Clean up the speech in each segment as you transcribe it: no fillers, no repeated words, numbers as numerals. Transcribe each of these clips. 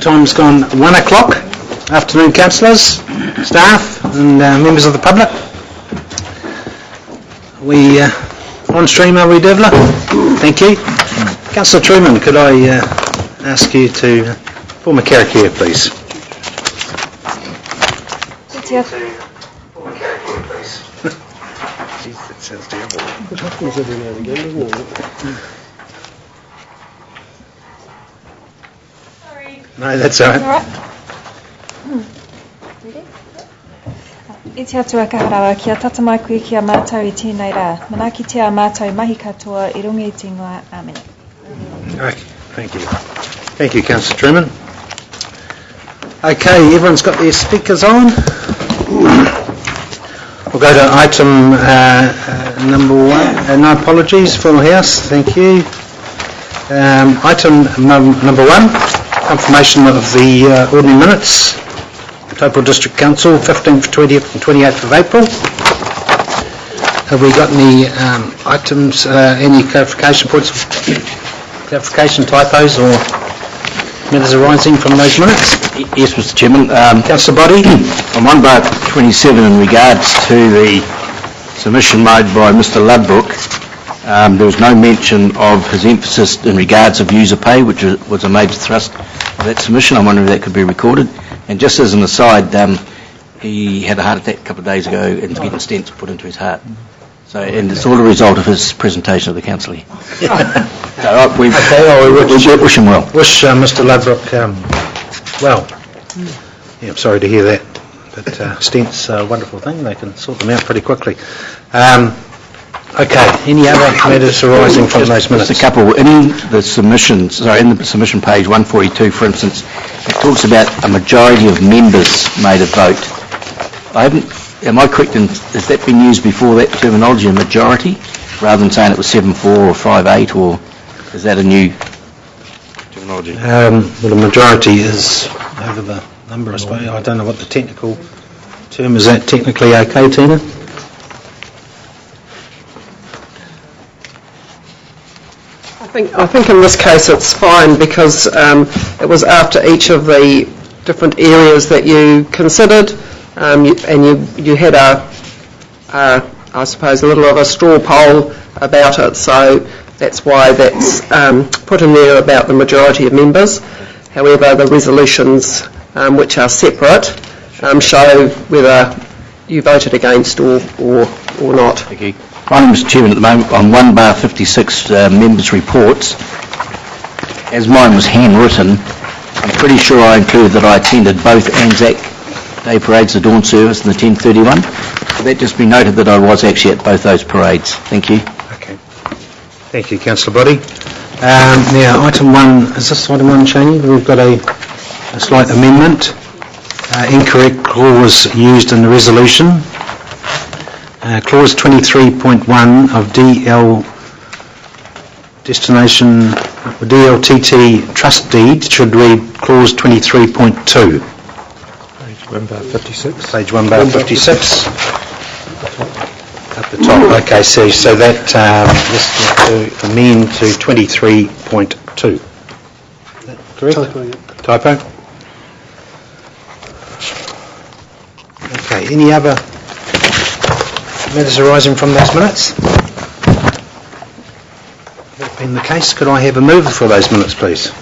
Time's gone 1 o'clock. Afternoon, councillors, staff and members of the public. We on stream, are we, Devler? Thank you. Councillor Truman, could I ask you to form a karakia, please? Jeez, that sounds terrible. It happens every now and again, doesn't it? Sorry. No, that's all right. Ready? I te atua kaharawa kia tata mai koe kia mātou I tēnei rā. Manaki te a mātou mahi katoa I runga I te ingoa. Amen. Okay, thank you. Thank you, Councillor Truman. Okay, everyone's got their speakers on. We'll go to item number 1. No apologies, full house, thank you. Item number 1, confirmation of the ordinary minutes. Taupo District Council, 15th, 20th and 28th of April. Have we got any items, any clarification points, clarification, typos or matters arising from those minutes? Yes, Mr Chairman. Councillor Boddy? On 1 bar 27 in regards to the submission made by Mr Ludbrook, there was no mention of his emphasis in regards of user pay, which was a major thrust of that submission. I wonder if that could be recorded. And just as an aside, he had a heart attack a couple of days ago and is getting stents put into his heart. So, and it's all a result of his presentation of the council here. So we wish him well. Wish Mr Ludbrook well. Yeah, I'm sorry to hear that. But stents are a wonderful thing. They can sort them out pretty quickly. Okay, any other matters arising from those minutes? Just a couple. In the submissions, sorry, in the submission page 142, for instance, it talks about a majority of members made a vote. Am I correct in, has that been used before, that terminology, a majority, rather than saying it was 7-4 or 5-8, or is that a new terminology? Well, the majority is over the number, I suppose. I don't know what the technical term is. That technically okay, Tina? I think in this case it's fine because it was after each of the different areas that you considered, and you had I suppose a little of a straw poll about it, so that's why that's put in there about the majority of members. However, the resolutions which are separate show whether you voted against or not. Thank you. My name is Chairman at the moment on 1 bar 56 members' reports. As mine was handwritten, I'm pretty sure I included that I attended both Anzac Day Parades, the dawn service and the 10:31. Could that just be noted that I was actually at both those parades? Thank you. Okay. Thank you, Councillor Boddy. Now, item 1, is this item 1, Shani? We've got a slight amendment. Incorrect clause used in the resolution. Clause 23.1 of DL Destination DLTT Trust Deed should read clause 23.2. Page 1 bar 56. Page 1 bar 56. At the top. Okay, so that this is to amend to 23.2. Is that correct? Typo, yeah. Typo? Okay, any other matters arising from those minutes? That being the case, could I have a mover for those minutes, please?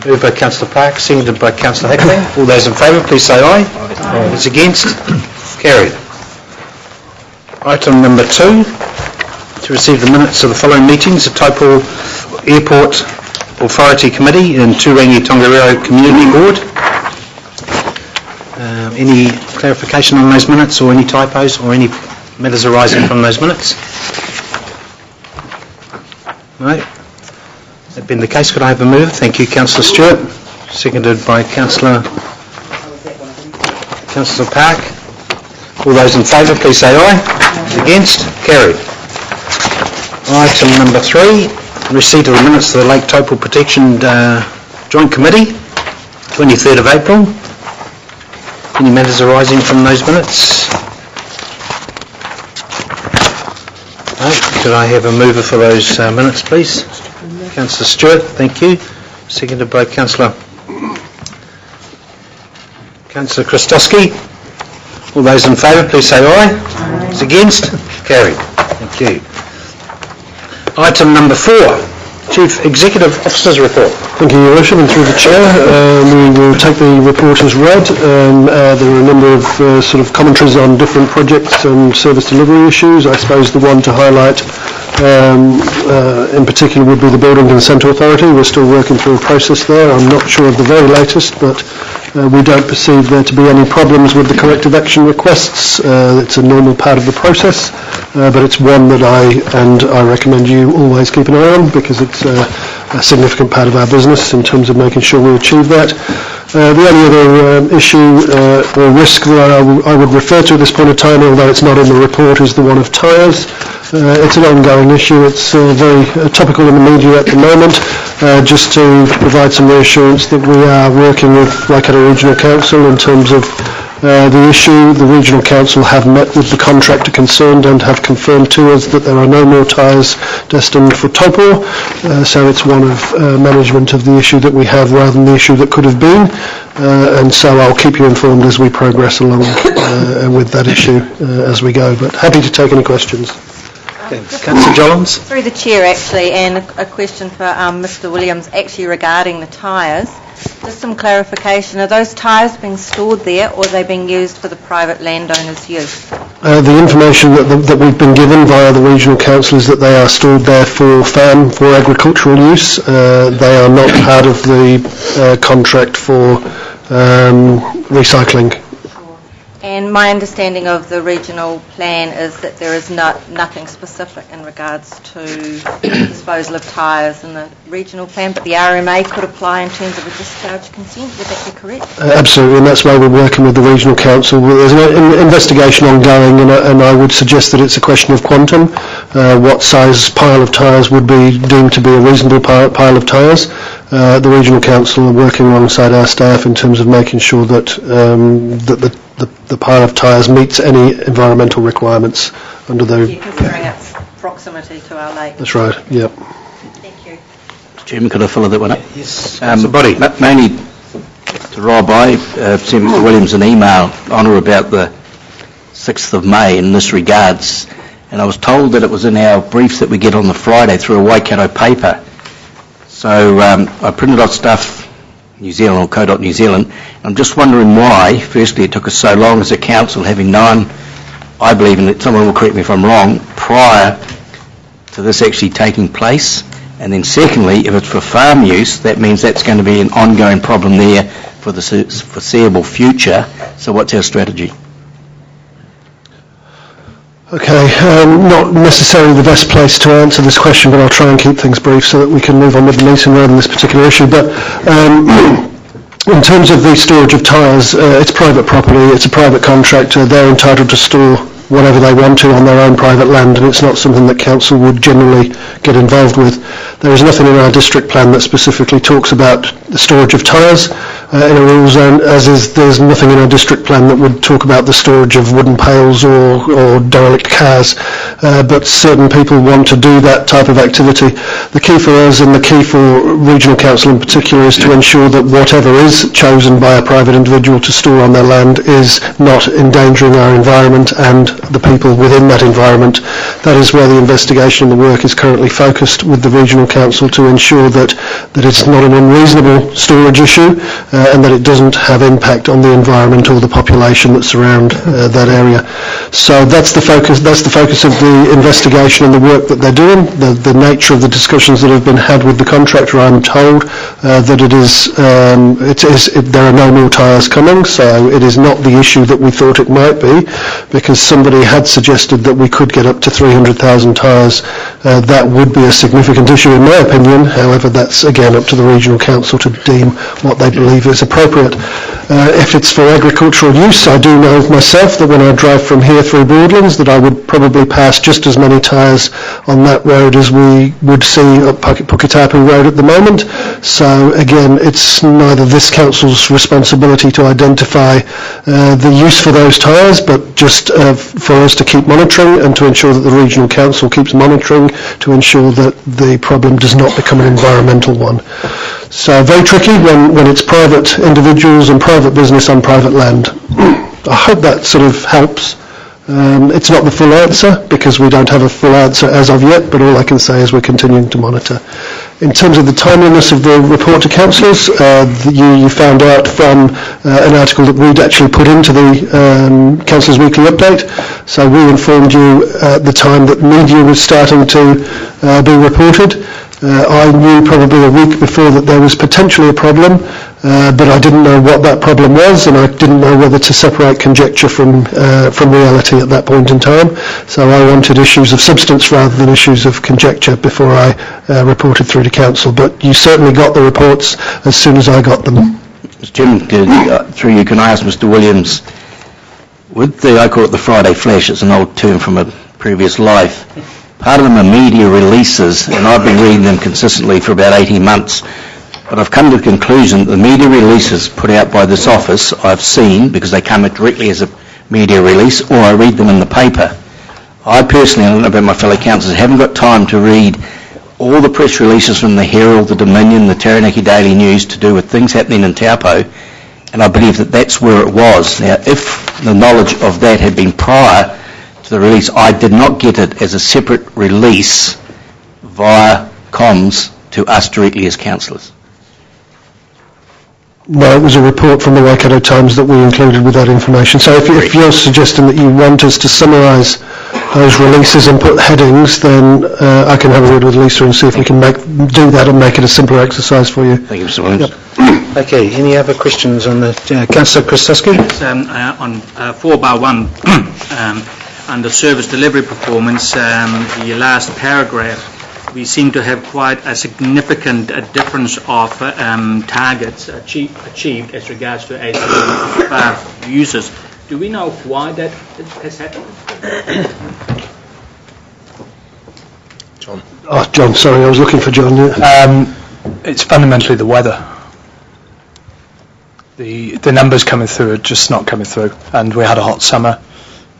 Moved by Councillor Park, seconded by Councillor Hickling. All those in favour, please say aye. Aye. Those against? Carried. Item number 2, to receive the minutes of the following meetings: the Taupo Airport Authority Committee and Turangi-Tongariro Community Board. Any clarification on those minutes, or any typos, or any matters arising from those minutes? No? That being the case, could I have a move? Thank you, Councillor Stewart. Seconded by Councillor Park. All those in favour, please say aye. Against? Carried. Item number 3, receipt of the minutes of the Lake Taupo Protection Joint Committee, 23rd of April. Any matters arising from those minutes? No. Could I have a mover for those minutes, please? Councillor Stewart, thank you. Seconded by Councillor Councillor Christowski. All those in favour, please say aye. Those against? Carried. Thank you. Item number 4, Chief Executive Officer's Report. Thank you, Your Worship, and through the Chair, we will take the report as read. There are a number of sort of commentaries on different projects and service delivery issues. I suppose the one to highlight in particular would be the Building Consent Authority. We're still working through a process there. I'm not sure of the very latest, but we don't perceive there to be any problems with the corrective action requests. It's a normal part of the process, but it's one that I recommend you always keep an eye on, because it's a significant part of our business in terms of making sure we achieve that. The only other issue or risk that I would refer to at this point in time, although it's not in the report, is the one of tyres. It's an ongoing issue. It's very topical in the media at the moment. Just to provide some reassurance that we are working with Waikato Regional Council in terms of the issue. The Regional Council have met with the contractor concerned and have confirmed to us that there are no more tyres destined for Taupo, so it's one of management of the issue that we have rather than the issue that could have been, and so I'll keep you informed as we progress along with that issue as we go, but happy to take any questions. Councillor Jollins. Through the Chair, actually, and a question for Mr Williams, actually regarding the tyres. Just some clarification, are those tyres being stored there, or are they being used for the private landowner's use? The information that we've been given via the Regional Council is that they are stored there for agricultural use. They are not part of the contract for recycling. And my understanding of the regional plan is that there is nothing specific in regards to disposal of tyres in the regional plan, but the RMA could apply in terms of a discharge consent. Would that be correct? Absolutely, and that's why we're working with the Regional Council. There's an investigation ongoing, and I would suggest that it's a question of quantum. What size pile of tyres would be deemed to be a reasonable pile of tyres? The Regional Council are working alongside our staff in terms of making sure that the pile of tyres meets any environmental requirements under the... Considering its proximity to our lake. That's right, yep. Thank you. Chairman, could I follow that one up? Yes. Body. Mainly to Rob, I sent Mr Williams an email on or about the 6th of May in this regards, and I was told that it was in our briefs that we get on the Friday through a Waikato paper. So I printed off stuff, New Zealand or Co.New Zealand. I'm just wondering why, firstly, it took us so long as a council, having known, I believe, and someone will correct me if I'm wrong, prior to this actually taking place. And then secondly, if it's for farm use, that means that's going to be an ongoing problem there for the foreseeable future. So what's our strategy? Okay, not necessarily the best place to answer this question, but I'll try and keep things brief so that we can move on with the meeting rather than this particular issue. But in terms of the storage of tyres, it's private property, it's a private contractor, they're entitled to store whatever they want to on their own private land, and it's not something that council would generally get involved with. There is nothing in our district plan that specifically talks about the storage of tyres in a rural zone, there's nothing in our district plan that would talk about the storage of wooden pails or derelict cars, but certain people want to do that type of activity. The key for us and the key for Regional Council in particular is to ensure that whatever is chosen by a private individual to store on their land is not endangering our environment and the people within that environment. That is where the investigation and the work is currently focused with the Regional Council, to ensure that it's not an unreasonable storage issue and that it doesn't have impact on the environment or the population that surround that area. So that's the focus of the investigation and the work that they're doing. The nature of the discussions that have been had with the contractor, I'm told that there are no more tyres coming, so it is not the issue that we thought it might be, because somebody had suggested that we could get up to 300,000 tyres. That would be a significant issue in my opinion. However, that's again up to the Regional Council to deem what they believe is appropriate. If it's for agricultural use, I do know myself that when I drive from here through Broadlands that I would probably pass just as many tyres on that road as we would see up Puketapu Road at the moment. So again, it's neither this council's responsibility to identify the use for those tyres, but just for us to keep monitoring and to ensure that the Regional Council keeps monitoring to ensure that the problem does not become an environmental one. So very tricky when it's private individuals and private private business on private land. I hope that sort of helps. It's not the full answer because we don't have a full answer as of yet, but all I can say is we're continuing to monitor. In terms of the timeliness of the report to councillors, you found out from an article that we'd actually put into the Councillors' Weekly Update. So we informed you at the time that media was starting to be reported. I knew probably a week before that there was potentially a problem, but I didn't know what that problem was, and I didn't know whether to separate conjecture from reality at that point in time. So I wanted issues of substance rather than issues of conjecture before I reported through to council. But you certainly got the reports as soon as I got them. Mr. Chairman, through you, can I ask Mr. Williams, with the, I call it the Friday Flash, it's an old term from a previous life, part of them are media releases, and I've been reading them consistently for about 18 months, but I've come to the conclusion that the media releases put out by this office I've seen, because they come directly as a media release, or I read them in the paper. I personally, I don't know about my fellow councillors, haven't got time to read all the press releases from the Herald, the Dominion, the Taranaki Daily News to do with things happening in Taupo, and I believe that that's where it was. Now, if the knowledge of that had been prior to the release, I did not get it as a separate release via comms to us directly as councillors. No, it was a report from the Waikato Times that we included with that information. So if you're suggesting that you want us to summarise those releases and put headings, then I can have a word with Lisa and see if we can do that and make it a simpler exercise for you. Thank you, Mr. Williams. Yep. Okay, any other questions on the Councillor Christoski? On 4/1, under service delivery performance, the last paragraph, we seem to have quite a significant difference of targets achieved as regards to ACF users. Do we know why that has happened? John. Oh, John, sorry, I was looking for John. Yeah. It's fundamentally the weather. The numbers coming through are just not coming through, and we had a hot summer,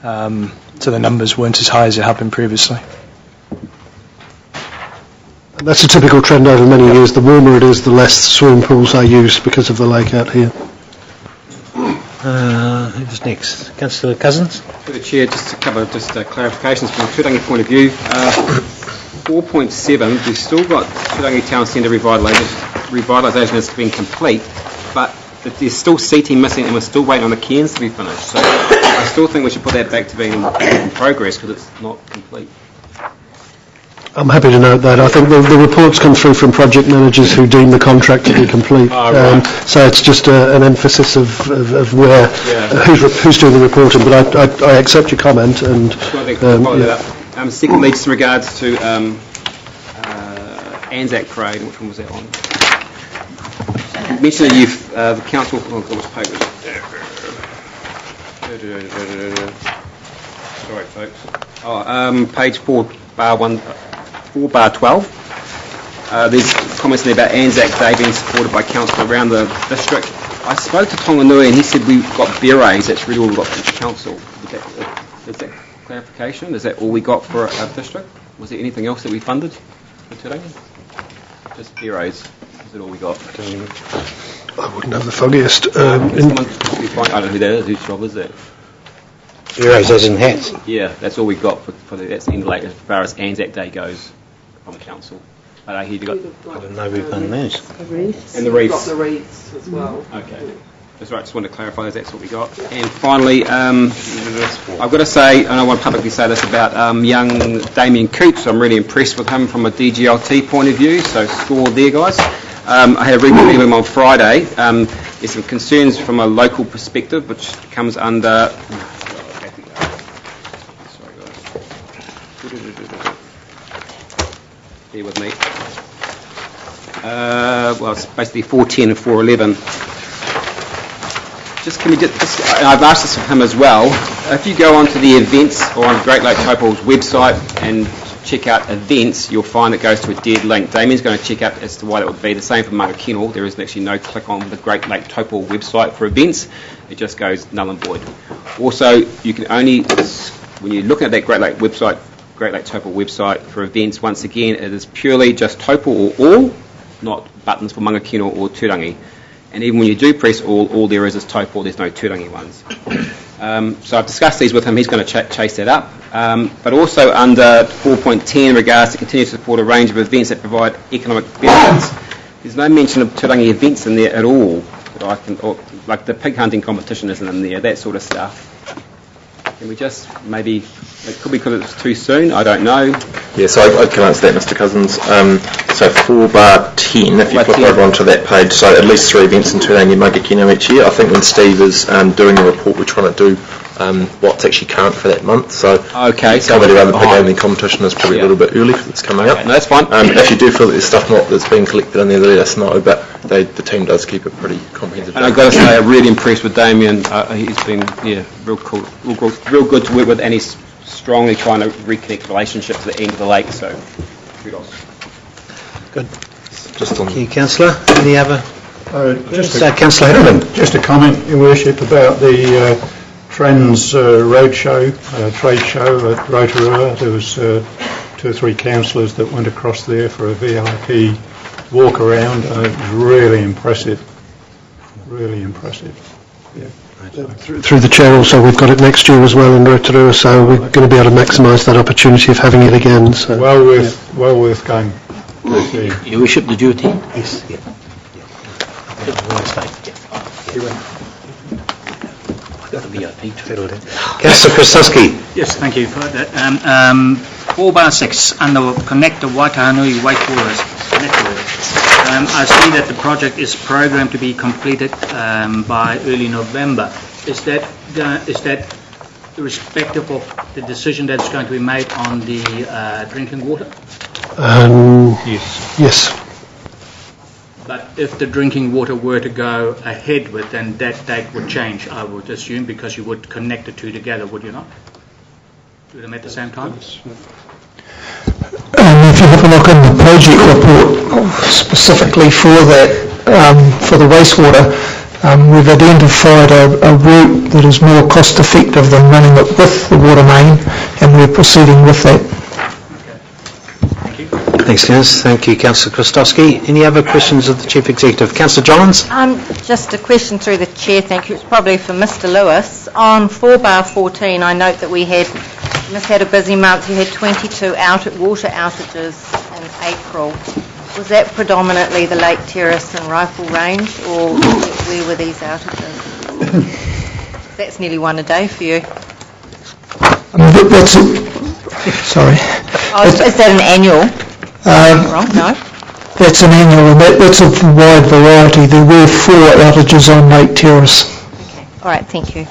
so the numbers weren't as high as they have been previously. That's a typical trend over many years. The warmer it is, the less swimming pools are used because of the lake out here. Who's next? Councillor Cousins? For the Chair, just a couple of clarifications from a Turangi point of view. 4.7, we've still got Turangi Town Centre revitalisation has been complete, but there's still seating missing and we're still waiting on the cairns to be finished. So I still think we should put that back to being in progress because it's not complete. I'm happy to note that. I think the reports come through from project managers who deem the contract to be complete. Right. So it's just an emphasis of where who's doing the reporting. But I accept your comment and. Secondly, just in regards to Anzac Parade, which one was that on? You mentioned that the council. Oh, which page was it? Sorry, folks. Page 4/12. There's comments in there about Anzac Day being supported by council around the district. I spoke to Tonganui and he said we've got berets, that's really all we've got for the council. Is that clarification? Is that all we got for our district? Was there anything else that we funded for today? Just berets. Is that all we got? I wouldn't have the foggiest. I don't know who that is. Whose job is that? Berets as in hats? Yeah, that's all we got for that's the end late as far as Anzac Day goes from the council. But I hear you got. I don't know we've done those. And the wreaths. We've got the wreaths as well. Okay. That's right, just wanted to clarify that's what we got. And finally, I've got to say, and I want to publicly say this about young Damien Coots. I'm really impressed with him from a DGLT point of view, so score there, guys. I had a read with him on Friday. There's some concerns from a local perspective, which comes under... Sorry, guys. Bear with me. Well, it's basically 410 and 411. Can we just, I've asked this of him as well, if you go onto the events or on Great Lake Taupo's website and check out events, you'll find it goes to a dead link. Damien's going to check out as to why that would be. The same for Mangakino. There is actually no click on the Great Lake Taupo website for events. It just goes null and void. Also, you can only, when you're looking at that Great Lake Taupo website for events, once again, it is purely just Taupo or all, not buttons for Mangakino or Turangi. and even when you do press all there is Taupo, there's no Turangi ones. So I've discussed these with him, he's going to chase that up. But also under 4.10 in regards to continue to support a range of events that provide economic benefits, there's no mention of Turangi events in there at all. Like the pig hunting competition isn't in there, that sort of stuff. Can we just maybe, it could be because it's too soon, I don't know. Yeah, so I can answer that, Mr Cousins. So 4/10, if you flip over onto that page, so at least 3 events in Turangi and Mangakino each year. I think when Steve is doing the report, we're trying to do what's actually current for that month. So okay, some of the other pig handling competition is probably a little bit early because it's coming up. No, that's fine. If you do feel that there's stuff that's being collected in there, let us know. But the team does keep it pretty comprehensive. And I've got to say, I'm really impressed with Damien. He's been real cool, real good to work with, and he's strongly trying to reconnect relationships at the end of the lake. So kudos. Good. Thank you, Councillor. Any other? Councillor Hiddleman. Just a comment, Your Worship, about the Trends Roadshow, trade show at Rotorua. There was 2 or 3 councillors that went across there for a VIP walk around. It was really impressive. Really impressive. Yeah. Through the chair also, we've got it next year as well in Rotorua, so we're going to be able to maximise that opportunity of having it again. So well worth going. Your Worship, did you attend? Yes. Yeah. Councillor Krasnowski. Yes, thank you for that. 4/6 under Connect the Waitanui Waitwaters Network. I see that the project is programmed to be completed by early November. Is that irrespective of the decision that's going to be made on the drinking water? Yes. But if the drinking water were to go ahead with, then that date would change, I would assume, because you would connect the two together, would you not? Do them at the same time? If you have a look in the project report specifically for that, for the wastewater, we've identified a route that is more cost effective than running it with the water main, and we're proceeding with that. Thanks, Councillor. Thank you, Councillor Krasnowski. Any other questions of the Chief Executive? Councillor Johns? Just a question through the Chair, thank you. It's probably for Mr Lewis. On 4/14, I note that we had a busy month. You had 22 water outages in April. Was that predominantly the Lake Terrace and Rifle Range, or where were these outages? That's nearly one a day for you. Sorry. Is that an annual? Wrong? No. That's an annual, and that's a wide variety. There were 4 outages on Lake Terrace. Okay. All right. Thank you.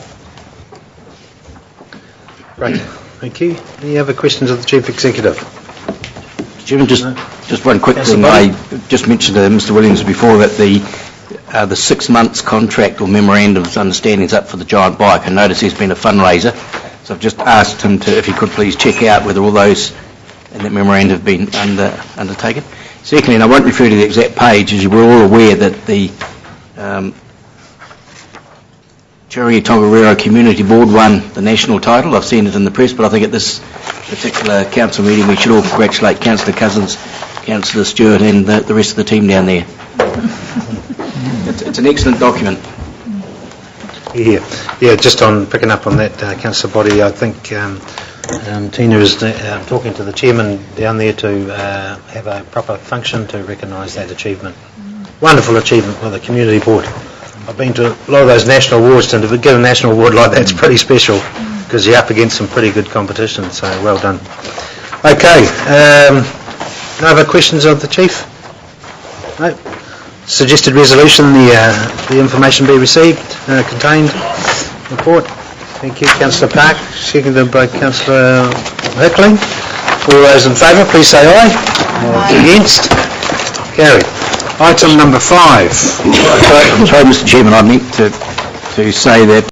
Right. Thank you. Any other questions of the Chief Executive? Chairman, just one quick thing. I just mentioned to Mr Williams before that the 6 months contract or memorandum of understanding is up for the giant bike. I notice there's been a fundraiser, so I've just asked him to, if he could please check out whether all those in that memorandum have been undertaken. Secondly, and I won't refer to the exact page, as you were all aware that the Turangi-Tongariro Community Board won the national title. I've seen it in the press, but I think at this particular council meeting we should all congratulate Councillor Cousins, Councillor Stewart and the rest of the team down there. It's an excellent document. Yeah, just on picking up on that, Councillor Boddy, I think Tina is talking to the chairman down there to have a proper function to recognise that achievement. Wonderful achievement by the community board. I've been to a lot of those national awards, and to get a national award like that's pretty special because you're up against some pretty good competition, so well done. Okay, no other questions of the Chief? No. Suggested resolution, the information be received, contained report. Thank you, Councillor Park. Seconded by Councillor Hickling. All those in favour, please say aye. Against? Carried. Item number 5. Sorry, Mr Chairman, I meant to say that